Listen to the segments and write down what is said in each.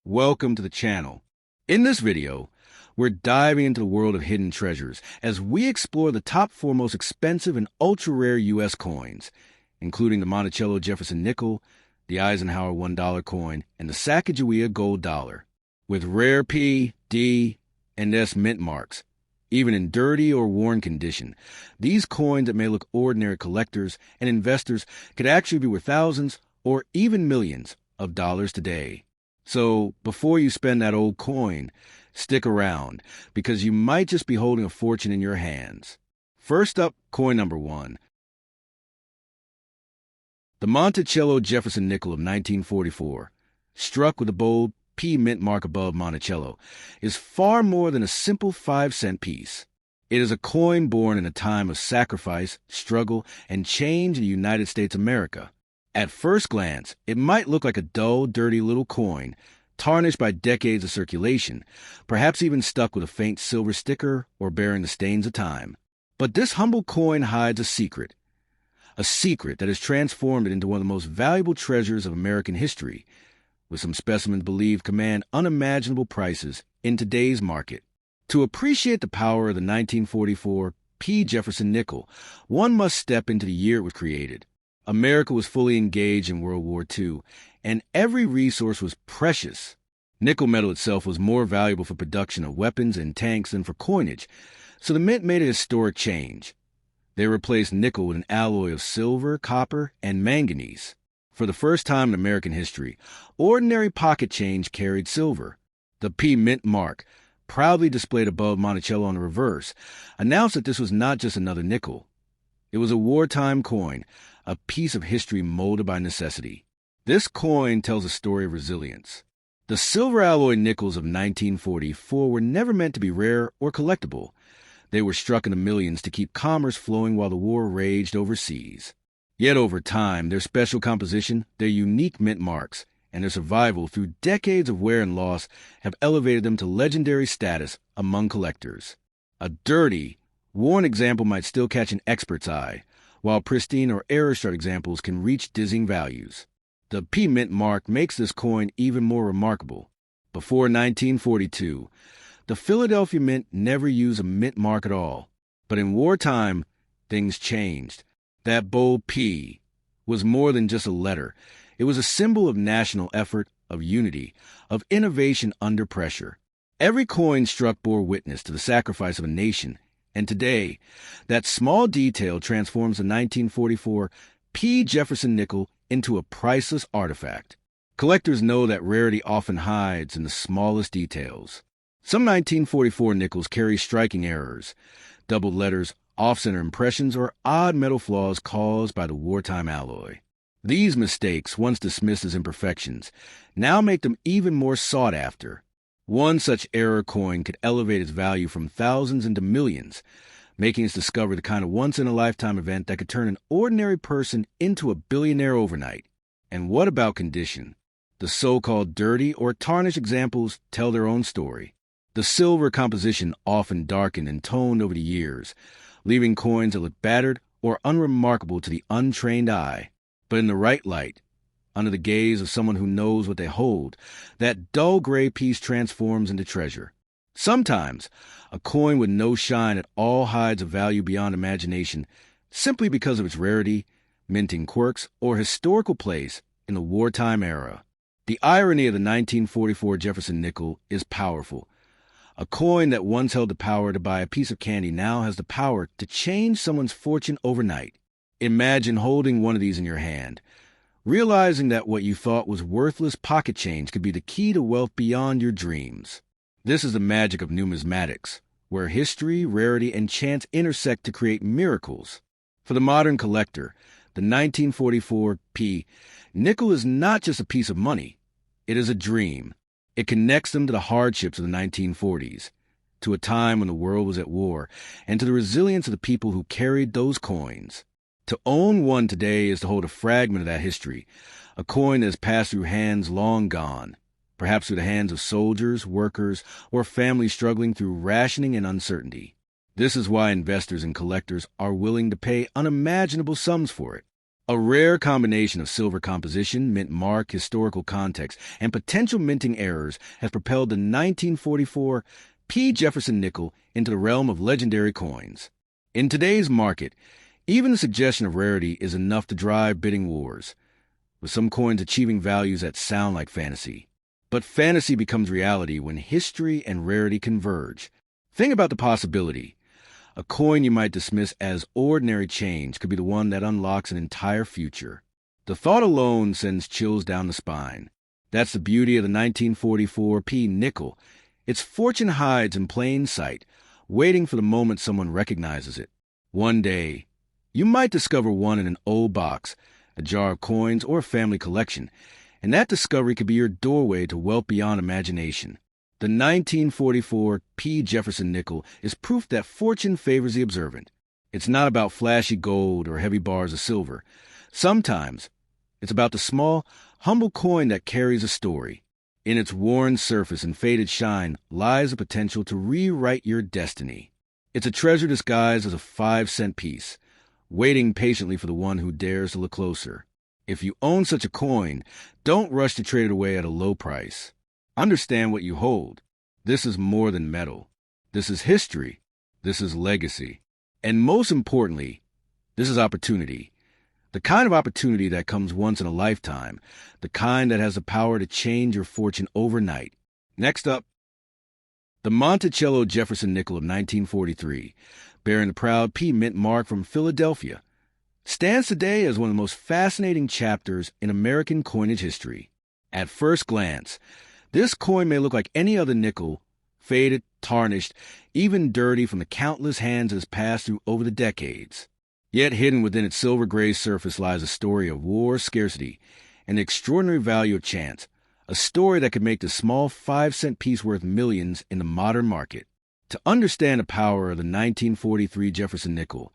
Welcome to the channel. In this video, we're diving into the world of hidden treasures as we explore the top 4 most expensive and ultra-rare U.S. coins, including the Monticello Jefferson nickel, the Eisenhower $1 coin, and the Sacagawea gold dollar. With rare P, D, and S mint marks, even in dirty or worn condition, these coins that may look ordinary collectors and investors could actually be worth thousands or even millions of dollars today. So, before you spend that old coin, stick around, because you might just be holding a fortune in your hands. First up, coin number 1. The Monticello Jefferson nickel of 1944, struck with a bold P mint mark above Monticello, is far more than a simple 5-cent piece. It is a coin born in a time of sacrifice, struggle, and change in the United States of America. At first glance, it might look like a dull, dirty little coin, tarnished by decades of circulation, perhaps even stuck with a faint silver sticker or bearing the stains of time. But this humble coin hides a secret that has transformed it into one of the most valuable treasures of American history, with some specimens believed command unimaginable prices in today's market. To appreciate the power of the 1944 P. Jefferson nickel, one must step into the year it was created. America was fully engaged in World War II, and every resource was precious. Nickel metal itself was more valuable for production of weapons and tanks than for coinage, so the mint made a historic change. They replaced nickel with an alloy of silver, copper, and manganese. For the first time in American history, ordinary pocket change carried silver. The P mint mark, proudly displayed above Monticello on the reverse, announced that this was not just another nickel. It was a wartime coin, a piece of history molded by necessity. This coin tells a story of resilience. The silver alloy nickels of 1944 were never meant to be rare or collectible. They were struck in the millions to keep commerce flowing while the war raged overseas. Yet over time, their special composition, their unique mint marks, and their survival through decades of wear and loss have elevated them to legendary status among collectors. A dirty, worn example might still catch an expert's eye, while pristine or error-struck examples can reach dizzying values. The P mint mark makes this coin even more remarkable. Before 1942, the Philadelphia Mint never used a mint mark at all. But in wartime, things changed. That bold P was more than just a letter. It was a symbol of national effort, of unity, of innovation under pressure. Every coin struck bore witness to the sacrifice of a nation. And today, that small detail transforms the 1944 P. Jefferson nickel into a priceless artifact. Collectors know that rarity often hides in the smallest details. Some 1944 nickels carry striking errors, doubled letters, off-center impressions, or odd metal flaws caused by the wartime alloy. These mistakes, once dismissed as imperfections, now make them even more sought after. One such error coin could elevate its value from thousands into millions, making its discovery the kind of once-in-a-lifetime event that could turn an ordinary person into a billionaire overnight. And what about condition? The so-called dirty or tarnished examples tell their own story. The silver composition often darkened and toned over the years, leaving coins that look battered or unremarkable to the untrained eye. But in the right light, under the gaze of someone who knows what they hold, that dull gray piece transforms into treasure. Sometimes, a coin with no shine at all hides a value beyond imagination simply because of its rarity, minting quirks, or historical place in the wartime era. The irony of the 1944 Jefferson nickel is powerful. A coin that once held the power to buy a piece of candy now has the power to change someone's fortune overnight. Imagine holding one of these in your hand, realizing that what you thought was worthless pocket change could be the key to wealth beyond your dreams. This is the magic of numismatics, where history, rarity, and chance intersect to create miracles. For the modern collector, the 1944 P nickel is not just a piece of money. It is a dream. It connects them to the hardships of the 1940s, to a time when the world was at war, and to the resilience of the people who carried those coins. To own one today is to hold a fragment of that history, a coin that has passed through hands long gone, perhaps through the hands of soldiers, workers, or families struggling through rationing and uncertainty. This is why investors and collectors are willing to pay unimaginable sums for it. A rare combination of silver composition, mint mark, historical context, and potential minting errors has propelled the 1944 P. Jefferson nickel into the realm of legendary coins. In today's market, even the suggestion of rarity is enough to drive bidding wars, with some coins achieving values that sound like fantasy. But fantasy becomes reality when history and rarity converge. Think about the possibility. A coin you might dismiss as ordinary change could be the one that unlocks an entire future. The thought alone sends chills down the spine. That's the beauty of the 1944 P nickel. Its fortune hides in plain sight, waiting for the moment someone recognizes it. One day, you might discover one in an old box, a jar of coins, or a family collection, and that discovery could be your doorway to wealth beyond imagination. The 1944 P. Jefferson nickel is proof that fortune favors the observant. It's not about flashy gold or heavy bars of silver. Sometimes, it's about the small, humble coin that carries a story. In its worn surface and faded shine lies the potential to rewrite your destiny. It's a treasure disguised as a 5-cent piece, waiting patiently for the one who dares to look closer. If you own such a coin, don't rush to trade it away at a low price. Understand what you hold. This is more than metal. This is history. This is legacy. And most importantly, this is opportunity. The kind of opportunity that comes once in a lifetime. The kind that has the power to change your fortune overnight. Next up, the Monticello Jefferson nickel of 1943, bearing the proud P mint mark from Philadelphia, stands today as one of the most fascinating chapters in American coinage history. At first glance, this coin may look like any other nickel, faded, tarnished, even dirty from the countless hands it has passed through over the decades. Yet hidden within its silver-gray surface lies a story of war, scarcity, and the extraordinary value of chance, a story that could make the small 5-cent piece worth millions in the modern market. To understand the power of the 1943 Jefferson nickel,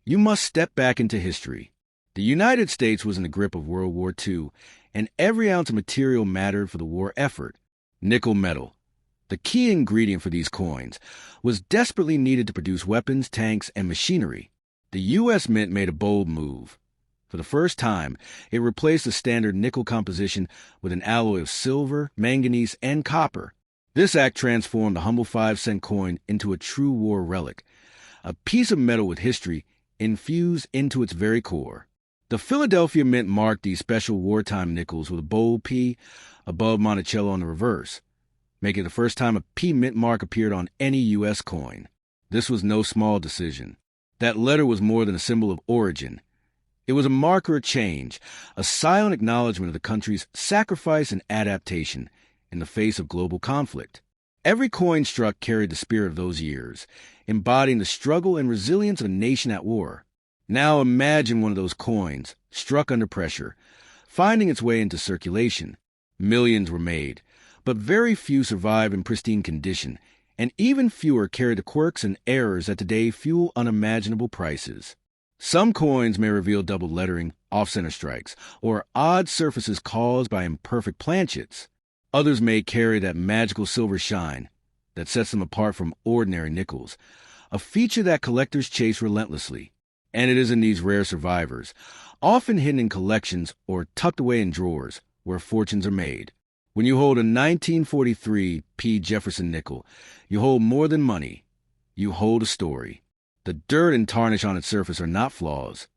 you must step back into history. The United States was in the grip of World War II, and every ounce of material mattered for the war effort. Nickel metal, the key ingredient for these coins, was desperately needed to produce weapons, tanks, and machinery. The U.S. Mint made a bold move. For the first time, it replaced the standard nickel composition with an alloy of silver, manganese, and copper. This act transformed the humble 5-cent coin into a true war relic, a piece of metal with history infused into its very core. The Philadelphia Mint marked these special wartime nickels with a bold P above Monticello on the reverse, making it the first time a P mint mark appeared on any U.S. coin. This was no small decision. That letter was more than a symbol of origin. It was a marker of change, a silent acknowledgement of the country's sacrifice and adaptation in the face of global conflict. Every coin struck carried the spirit of those years, embodying the struggle and resilience of a nation at war. Now imagine one of those coins, struck under pressure, finding its way into circulation. Millions were made, but very few survived in pristine condition, and even fewer carried the quirks and errors that today fuel unimaginable prices. Some coins may reveal double lettering, off-center strikes, or odd surfaces caused by imperfect planchets. Others may carry that magical silver shine that sets them apart from ordinary nickels, a feature that collectors chase relentlessly. And it is in these rare survivors, often hidden in collections or tucked away in drawers, where fortunes are made. When you hold a 1943 P. Jefferson nickel, you hold more than money. You hold a story. The dirt and tarnish on its surface are not flaws.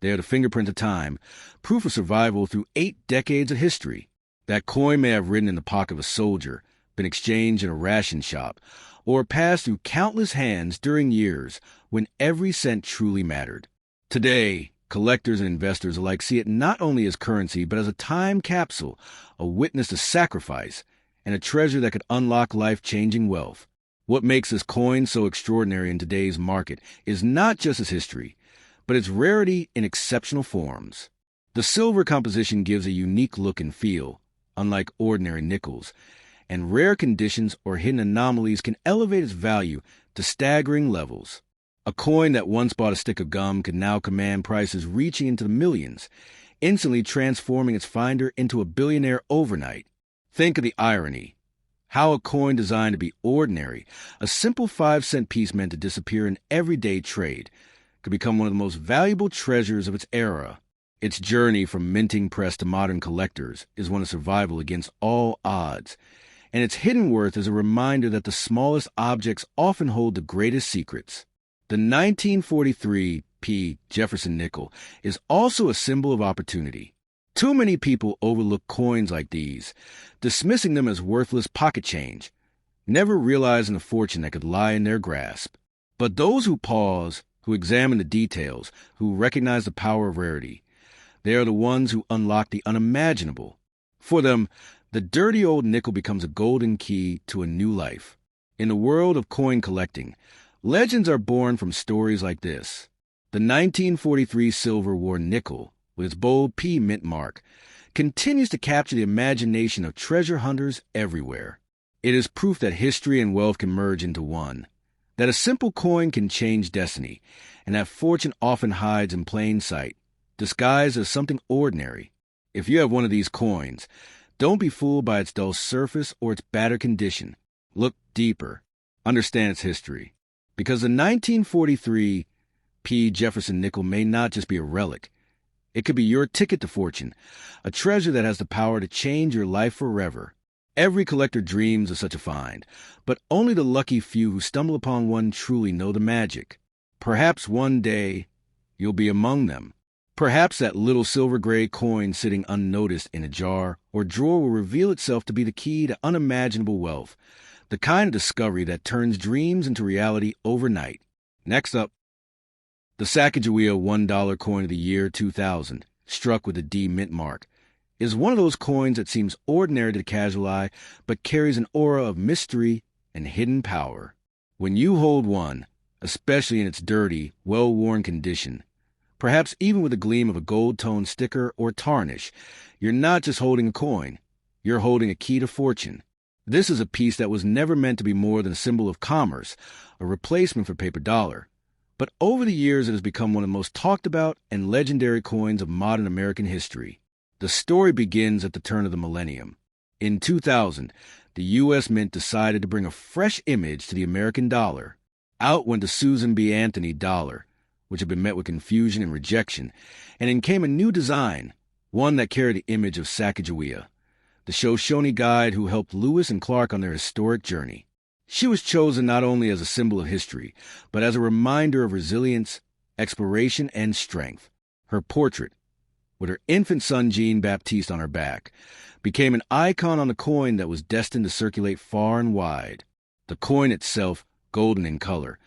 They are the fingerprint of time, proof of survival through 8 decades of history. That coin may have ridden in the pocket of a soldier, been exchanged in a ration shop, or passed through countless hands during years when every cent truly mattered. Today, collectors and investors alike see it not only as currency, but as a time capsule, a witness to sacrifice, and a treasure that could unlock life-changing wealth. What makes this coin so extraordinary in today's market is not just its history, but its rarity in exceptional forms. The silver composition gives a unique look and feel, unlike ordinary nickels, and rare conditions or hidden anomalies can elevate its value to staggering levels. A coin that once bought a stick of gum can now command prices reaching into the millions, instantly transforming its finder into a billionaire overnight. Think of the irony. How a coin designed to be ordinary, a simple 5-cent piece meant to disappear in everyday trade, could become one of the most valuable treasures of its era. Its journey from minting press to modern collectors is one of survival against all odds, and its hidden worth is a reminder that the smallest objects often hold the greatest secrets. The 1943 P. Jefferson nickel is also a symbol of opportunity. Too many people overlook coins like these, dismissing them as worthless pocket change, never realizing the fortune that could lie in their grasp. But those who pause, who examine the details, who recognize the power of rarity, they are the ones who unlock the unimaginable. For them, the dirty old nickel becomes a golden key to a new life. In the world of coin collecting, legends are born from stories like this. The 1943 Silver War nickel, with its bold P mint mark, continues to capture the imagination of treasure hunters everywhere. It is proof that history and wealth can merge into one, that a simple coin can change destiny, and that fortune often hides in plain sight, disguised as something ordinary. If you have one of these coins, don't be fooled by its dull surface or its battered condition. Look deeper. Understand its history. Because the 1943 P. Jefferson nickel may not just be a relic. It could be your ticket to fortune, a treasure that has the power to change your life forever. Every collector dreams of such a find, but only the lucky few who stumble upon one truly know the magic. Perhaps one day you'll be among them. Perhaps that little silver gray coin sitting unnoticed in a jar or drawer will reveal itself to be the key to unimaginable wealth, the kind of discovery that turns dreams into reality overnight. Next up, the Sacagawea $1 coin of the year 2000, struck with a D mint mark, is one of those coins that seems ordinary to the casual eye, but carries an aura of mystery and hidden power. When you hold one, especially in its dirty, well-worn condition, perhaps even with a gleam of a gold-toned sticker or tarnish, you're not just holding a coin, you're holding a key to fortune. This is a piece that was never meant to be more than a symbol of commerce, a replacement for paper dollar. But over the years, it has become one of the most talked about and legendary coins of modern American history. The story begins at the turn of the millennium. In 2000, the U.S. Mint decided to bring a fresh image to the American dollar. Out went the Susan B. Anthony dollar, which had been met with confusion and rejection, and in came a new design, one that carried the image of Sacagawea, the Shoshone guide who helped Lewis and Clark on their historic journey. She was chosen not only as a symbol of history, but as a reminder of resilience, exploration, and strength. Her portrait, with her infant son Jean-Baptiste on her back, became an icon on the coin that was destined to circulate far and wide. The coin itself, golden in color,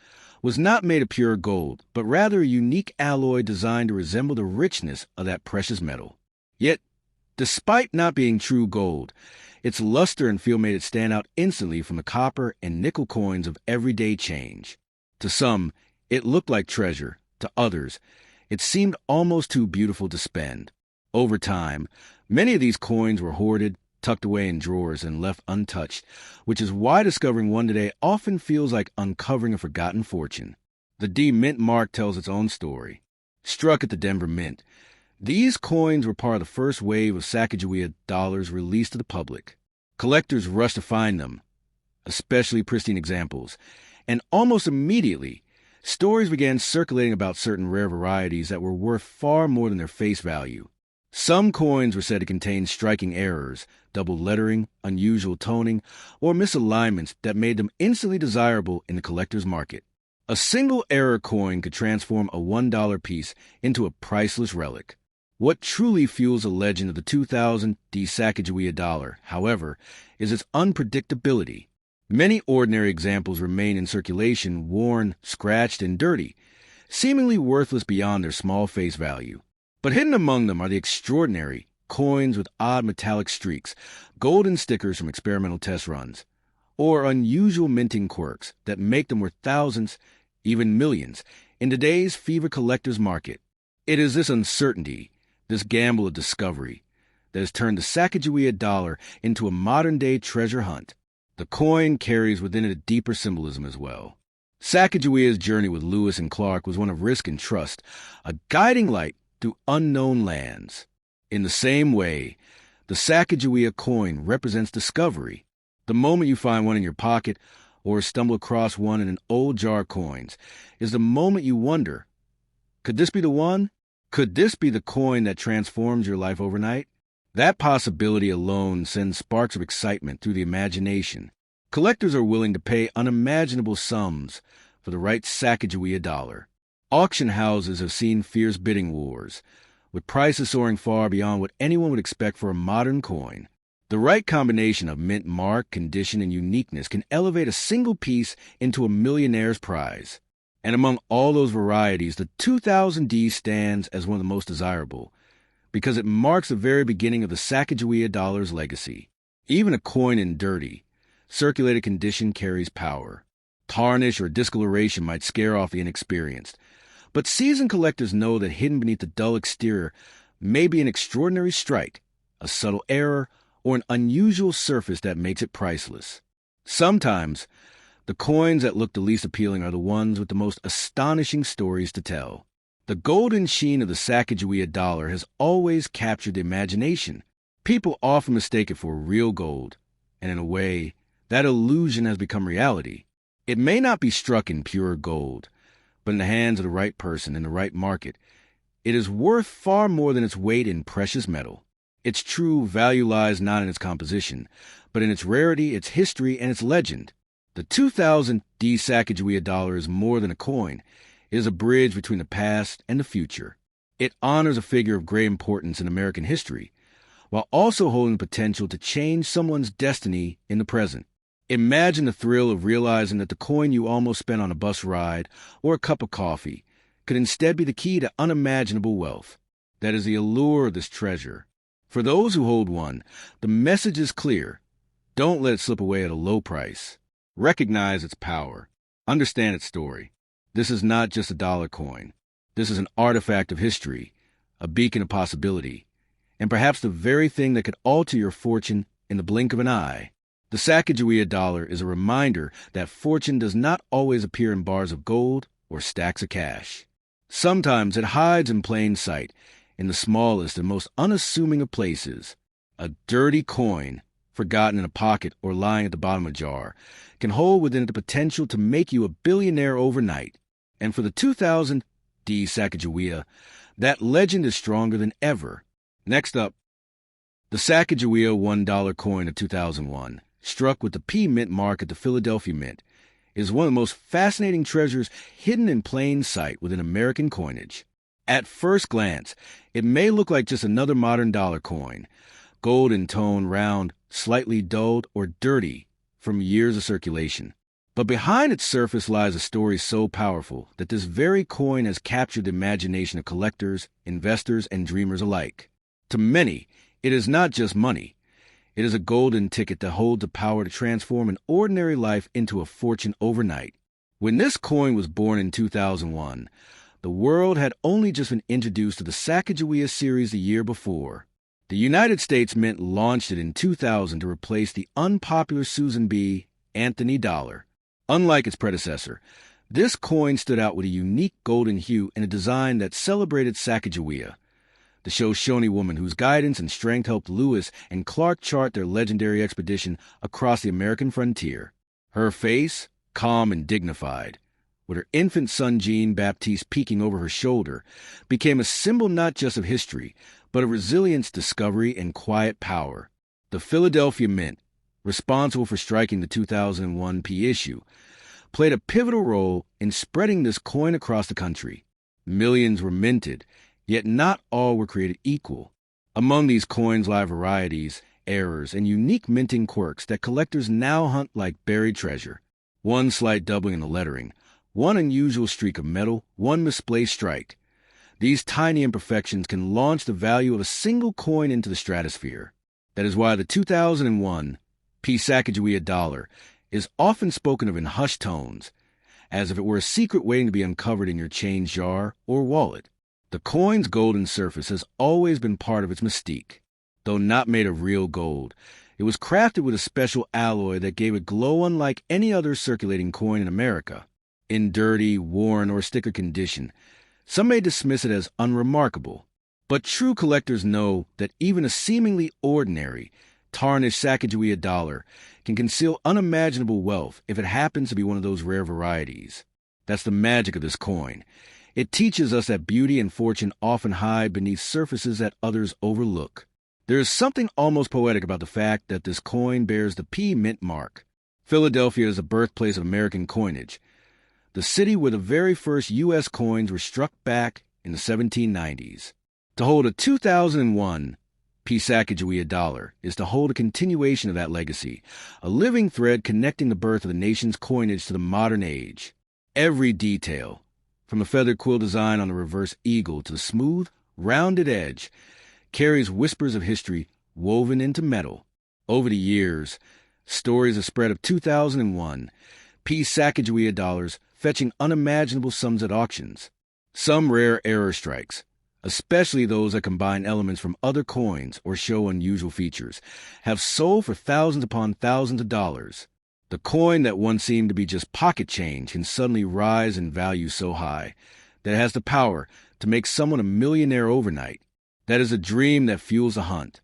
was not made of pure gold, but rather a unique alloy designed to resemble the richness of that precious metal. Yet, despite not being true gold, its luster and feel made it stand out instantly from the copper and nickel coins of everyday change. To some, it looked like treasure. To others, it seemed almost too beautiful to spend. Over time, many of these coins were hoarded, tucked away in drawers, and left untouched, which is why discovering one today often feels like uncovering a forgotten fortune. The D Mint mark tells its own story. Struck at the Denver Mint, these coins were part of the first wave of Sacagawea dollars released to the public. Collectors rushed to find them, especially pristine examples, and almost immediately, stories began circulating about certain rare varieties that were worth far more than their face value. Some coins were said to contain striking errors, double lettering, unusual toning, or misalignments that made them instantly desirable in the collector's market. A single error coin could transform a $1 piece into a priceless relic. What truly fuels the legend of the 2000 D Sacagawea dollar, however, is its unpredictability. Many ordinary examples remain in circulation, worn, scratched, and dirty, seemingly worthless beyond their small face value. But hidden among them are the extraordinary coins with odd metallic streaks, golden stickers from experimental test runs, or unusual minting quirks that make them worth thousands, even millions, in today's fever collector's market. It is this uncertainty, this gamble of discovery, that has turned the Sacagawea dollar into a modern-day treasure hunt. The coin carries within it a deeper symbolism as well. Sacagawea's journey with Lewis and Clark was one of risk and trust, a guiding light through unknown lands. In the same way, the Sacagawea coin represents discovery. The moment you find one in your pocket or stumble across one in an old jar of coins is the moment you wonder, could this be the one? Could this be the coin that transforms your life overnight? That possibility alone sends sparks of excitement through the imagination. Collectors are willing to pay unimaginable sums for the right Sacagawea dollar. Auction houses have seen fierce bidding wars, with prices soaring far beyond what anyone would expect for a modern coin. The right combination of mint mark, condition, and uniqueness can elevate a single piece into a millionaire's prize. And among all those varieties, the 2000D stands as one of the most desirable, because it marks the very beginning of the Sacagawea dollar's legacy. Even a coin in dirty, circulated condition carries power. Tarnish or discoloration might scare off the inexperienced, but seasoned collectors know that hidden beneath the dull exterior may be an extraordinary strike, a subtle error, or an unusual surface that makes it priceless. Sometimes, the coins that look the least appealing are the ones with the most astonishing stories to tell. The golden sheen of the Sacagawea dollar has always captured the imagination. People often mistake it for real gold, and in a way, that illusion has become reality. It may not be struck in pure gold, but in the hands of the right person in the right market, it is worth far more than its weight in precious metal. Its true value lies not in its composition, but in its rarity, its history, and its legend. The 2000D Sacagawea dollar is more than a coin. It is a bridge between the past and the future. It honors a figure of great importance in American history, while also holding the potential to change someone's destiny in the present. Imagine the thrill of realizing that the coin you almost spent on a bus ride or a cup of coffee could instead be the key to unimaginable wealth. That is the allure of this treasure. For those who hold one, the message is clear. Don't let it slip away at a low price. Recognize its power. Understand its story. This is not just a dollar coin. This is an artifact of history, a beacon of possibility, and perhaps the very thing that could alter your fortune in the blink of an eye. The Sacagawea dollar is a reminder that fortune does not always appear in bars of gold or stacks of cash. Sometimes it hides in plain sight, in the smallest and most unassuming of places. A dirty coin, forgotten in a pocket or lying at the bottom of a jar, can hold within it the potential to make you a billionaire overnight. And for the 2000D Sacagawea, that legend is stronger than ever. Next up, the Sacagawea $1 coin of 2001, struck with the P Mint mark at the Philadelphia Mint, is one of the most fascinating treasures hidden in plain sight within American coinage. At first glance, it may look like just another modern dollar coin, gold in tone, round, slightly dulled, or dirty from years of circulation. But behind its surface lies a story so powerful that this very coin has captured the imagination of collectors, investors, and dreamers alike. To many, it is not just money. It is a golden ticket that holds the power to transform an ordinary life into a fortune overnight. When this coin was born in 2001, the world had only just been introduced to the Sacagawea series the year before. The United States Mint launched it in 2000 to replace the unpopular Susan B. Anthony dollar. Unlike its predecessor, this coin stood out with a unique golden hue and a design that celebrated Sacagawea, the Shoshone woman whose guidance and strength helped Lewis and Clark chart their legendary expedition across the American frontier. Her face, calm and dignified, with her infant son Jean-Baptiste peeking over her shoulder, became a symbol not just of history, but of resilience, discovery, and quiet power. The Philadelphia Mint, responsible for striking the 2001 P issue, played a pivotal role in spreading this coin across the country. Millions were minted, yet not all were created equal. Among these coins lie varieties, errors, and unique minting quirks that collectors now hunt like buried treasure. One slight doubling in the lettering, one unusual streak of metal, one misplaced strike. These tiny imperfections can launch the value of a single coin into the stratosphere. That is why the 2001 P Sacagawea dollar is often spoken of in hushed tones, as if it were a secret waiting to be uncovered in your change jar or wallet. The coin's golden surface has always been part of its mystique. Though not made of real gold, it was crafted with a special alloy that gave it glow unlike any other circulating coin in America. In dirty, worn, or sticker condition, some may dismiss it as unremarkable, but true collectors know that even a seemingly ordinary, tarnished Sacagawea dollar can conceal unimaginable wealth if it happens to be one of those rare varieties. That's the magic of this coin. It teaches us that beauty and fortune often hide beneath surfaces that others overlook. There is something almost poetic about the fact that this coin bears the P mint mark. Philadelphia is the birthplace of American coinage, the city where the very first U.S. coins were struck back in the 1790s. To hold a 2001 P Sacagawea dollar is to hold a continuation of that legacy, a living thread connecting the birth of the nation's coinage to the modern age. Every detail, from the feathered quill design on the reverse eagle to the smooth, rounded edge, carries whispers of history woven into metal. Over the years, stories have spread of 2001 P Sacagawea dollars fetching unimaginable sums at auctions. Some rare error strikes, especially those that combine elements from other coins or show unusual features, have sold for thousands upon thousands of dollars. The coin that once seemed to be just pocket change can suddenly rise in value so high that it has the power to make someone a millionaire overnight. That is a dream that fuels the hunt.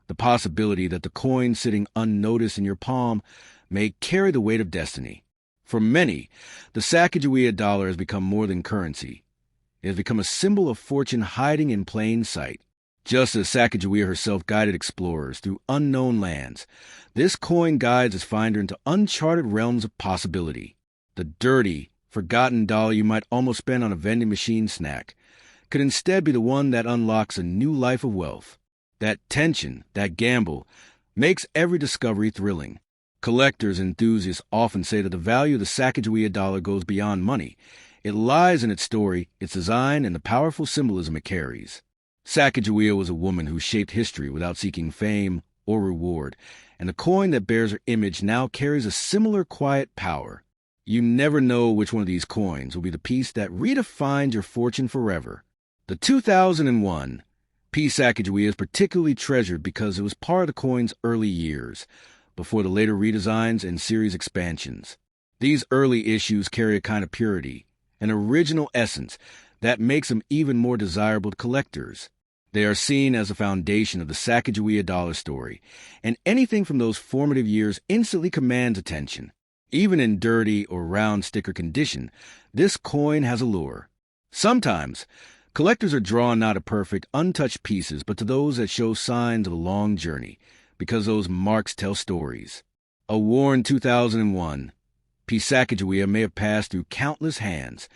The possibility that the coin sitting unnoticed in your palm may carry the weight of destiny. For many, the Sacagawea dollar has become more than currency. It has become a symbol of fortune hiding in plain sight. Just as Sacagawea herself guided explorers through unknown lands, this coin guides its finder into uncharted realms of possibility. The dirty, forgotten dollar you might almost spend on a vending machine snack could instead be the one that unlocks a new life of wealth. That tension, that gamble, makes every discovery thrilling. Collectors and enthusiasts often say that the value of the Sacagawea dollar goes beyond money. It lies in its story, its design, and the powerful symbolism it carries. Sacagawea was a woman who shaped history without seeking fame or reward, and the coin that bears her image now carries a similar quiet power. You never know which one of these coins will be the piece that redefines your fortune forever. The 2001 P Sacagawea is particularly treasured because it was part of the coin's early years, before the later redesigns and series expansions. These early issues carry a kind of purity, an original essence that makes them even more desirable to collectors. They are seen as the foundation of the Sacagawea dollar story, and anything from those formative years instantly commands attention. Even in dirty or round sticker condition, this coin has allure. Sometimes, collectors are drawn not to perfect, untouched pieces, but to those that show signs of a long journey, because those marks tell stories. A worn 2001 P Sacagawea may have passed through countless hands,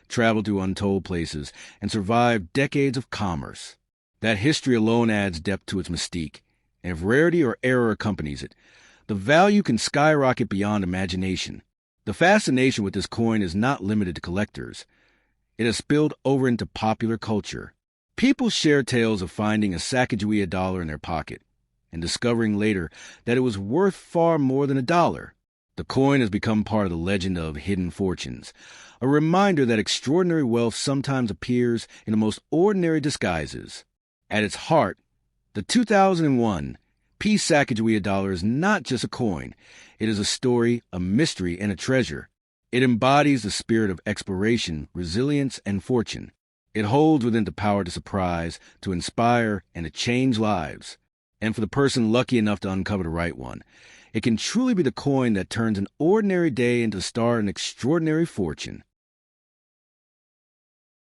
traveled through untold places, and survived decades of commerce. That history alone adds depth to its mystique, and if rarity or error accompanies it, the value can skyrocket beyond imagination. The fascination with this coin is not limited to collectors. It has spilled over into popular culture. People share tales of finding a Sacagawea dollar in their pocket and discovering later that it was worth far more than $1. The coin has become part of the legend of hidden fortunes, a reminder that extraordinary wealth sometimes appears in the most ordinary disguises. At its heart, the 2001 P Sacagawea dollar is not just a coin. It is a story, a mystery, and a treasure. It embodies the spirit of exploration, resilience, and fortune. It holds within the power to surprise, to inspire, and to change lives. And for the person lucky enough to uncover the right one, it can truly be the coin that turns an ordinary day into the start of an extraordinary fortune.